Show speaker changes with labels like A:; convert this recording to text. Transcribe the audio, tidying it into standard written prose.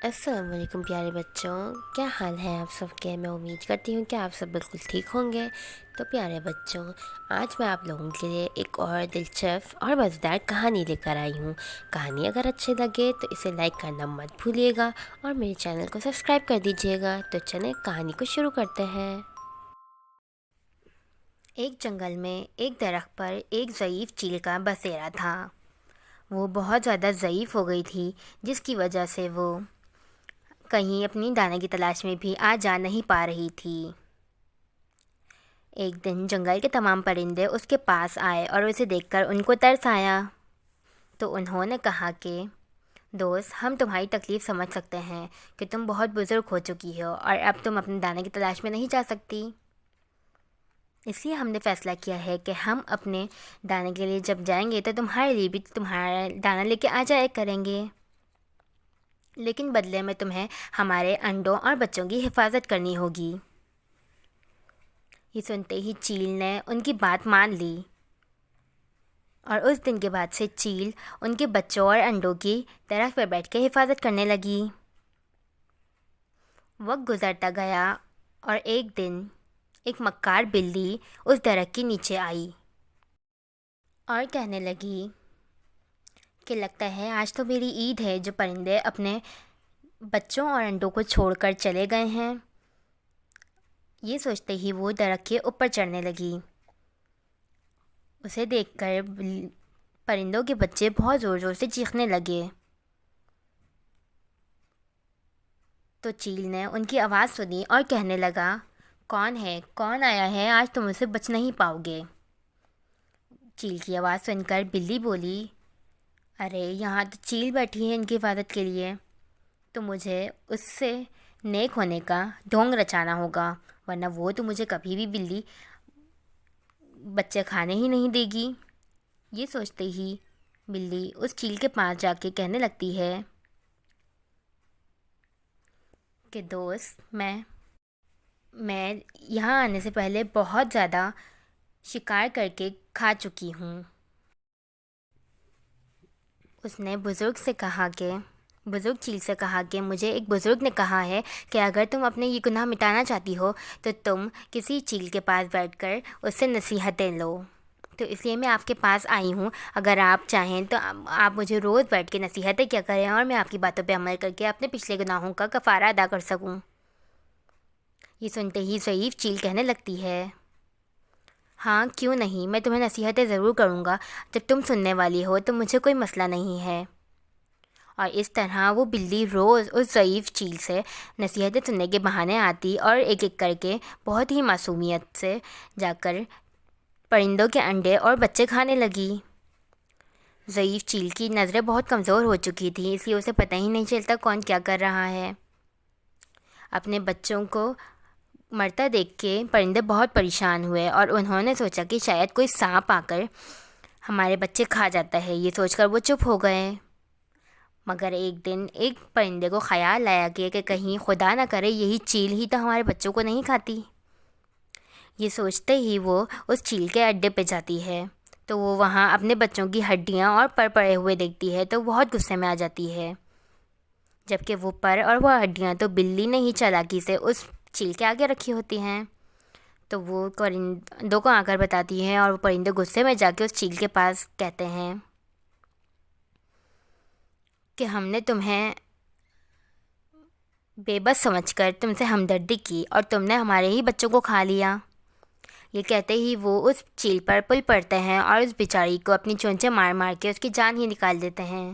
A: السلام علیکم پیارے بچوں، کیا حال ہے آپ سب کے؟ میں امید کرتی ہوں کہ آپ سب بالکل ٹھیک ہوں گے۔ تو پیارے بچوں، آج میں آپ لوگوں کے لیے ایک اور دلچسپ اور مزیدار کہانی لے کر آئی ہوں۔ کہانی اگر اچھی لگے تو اسے لائک کرنا مت بھولیے گا اور میرے چینل کو سبسکرائب کر دیجیے گا۔ تو چلیں کہانی کو شروع کرتے ہیں۔ ایک جنگل میں ایک درخت پر ایک ضعیف چیل کا بسیرا تھا۔ وہ بہت زیادہ ضعیف ہو گئی تھی، جس کی وجہ سے وہ کہیں اپنی دانے کی تلاش میں بھی آ جا نہیں پا رہی تھی۔ ایک دن جنگل کے تمام پرندے اس کے پاس آئے اور اسے دیکھ کر ان کو ترس آیا۔ تو انہوں نے کہا کہ دوست، ہم تمہاری تکلیف سمجھ سکتے ہیں کہ تم بہت بزرگ ہو چکی ہو اور اب تم اپنے دانے کی تلاش میں نہیں جا سکتی۔ اس لیے ہم نے فیصلہ کیا ہے کہ ہم اپنے دانے کے لیے جب جائیں گے تو تمہارے لیے بھی تمہارا دانہ لے کے آ جایا کریں گے، لیکن بدلے میں تمہیں ہمارے انڈوں اور بچوں کی حفاظت کرنی ہوگی۔ یہ سنتے ہی چیل نے ان کی بات مان لی اور اس دن کے بعد سے چیل ان کے بچوں اور انڈوں کی درخت پر بیٹھ کے حفاظت کرنے لگی۔ وقت گزرتا گیا اور ایک دن ایک مکار بلی اس درخت کے نیچے آئی اور کہنے لگی کہ لگتا ہے آج تو میری عید ہے، جو پرندے اپنے بچوں اور انڈوں کو چھوڑ کر چلے گئے ہیں۔ یہ سوچتے ہی وہ درخت کے اوپر چڑھنے لگی۔ اسے دیکھ کر پرندوں کے بچے بہت زور زور سے چیخنے لگے۔ تو چیل نے ان کی آواز سنی اور کہنے لگا، کون ہے؟ کون آیا ہے؟ آج تم اسے بچ نہیں پاؤ گے۔ چیل کی آواز سن کر بلی بولی، ارے یہاں تو چیل بیٹھی ہے ان کی حفاظت کے لیے، تو مجھے اس سے نیک ہونے کا ڈھونگ رچانا ہوگا، ورنہ وہ تو مجھے کبھی بھی بلی بچے کھانے ہی نہیں دے گی۔ یہ سوچتے ہی بلی اس چیل کے پاس جا کے کہنے لگتی ہے کہ دوست، میں یہاں آنے سے پہلے بہت زیادہ شکار کر کے کھا چکی ہوں۔ اس نے بزرگ چیل سے کہا کہ مجھے ایک بزرگ نے کہا ہے کہ اگر تم اپنے یہ گناہ مٹانا چاہتی ہو تو تم کسی چیل کے پاس بیٹھ کر اس سے نصیحتیں لو۔ تو اس لیے میں آپ کے پاس آئی ہوں۔ اگر آپ چاہیں تو آپ مجھے روز بیٹھ کے نصیحتیں کیا کریں اور میں آپ کی باتوں پہ عمل کر کے اپنے پچھلے گناہوں کا کفارہ ادا کر سکوں۔ یہ سنتے ہی ضعیف چیل کہنے لگتی ہے، ہاں کیوں نہیں، میں تمہیں نصیحتیں ضرور کروں گا، جب تم سننے والی ہو تو مجھے کوئی مسئلہ نہیں ہے۔ اور اس طرح وہ بلی روز اس ضعیف چیل سے نصیحتیں سننے کے بہانے آتی اور ایک ایک کر کے بہت ہی معصومیت سے جا کر پرندوں کے انڈے اور بچے کھانے لگی۔ ضعیف چیل کی نظریں بہت کمزور ہو چکی تھیں، اس لیے اسے پتہ ہی نہیں چلتا کون کیا کر رہا ہے۔ اپنے بچوں کو مرتا دیکھ کے پرندے بہت پریشان ہوئے اور انہوں نے سوچا کہ شاید کوئی سانپ آ کر ہمارے بچے کھا جاتا ہے۔ یہ سوچ کر وہ چپ ہو گئے۔ مگر ایک دن ایک پرندے کو خیال آیا کہ کہیں خدا نہ کرے یہی چیل ہی تو ہمارے بچوں کو نہیں کھاتی۔ یہ سوچتے ہی وہ اس چیل کے اڈے پہ جاتی ہے، تو وہ وہاں اپنے بچوں کی ہڈیاں اور پر پڑے ہوئے دیکھتی ہے تو بہت غصے میں آ جاتی ہے، جبکہ وہ پر اور وہ ہڈیاں تو بلی نے ہی چالاکی سے اس چیل کے آگے رکھی ہوتی ہیں۔ تو وہ پرندوں کو آ کر بتاتی ہیں اور وہ پرندے غصے میں جا کے اس چیل کے پاس کہتے ہیں کہ ہم نے تمہیں بے بس سمجھ کر تم سے ہمدردی کی اور تم نے ہمارے ہی بچوں کو کھا لیا۔ یہ کہتے ہی وہ اس چیل پر پل پڑتے ہیں اور اس بیچاری کو اپنی چونچیں مار مار کے اس کی جان ہی نکال دیتے ہیں۔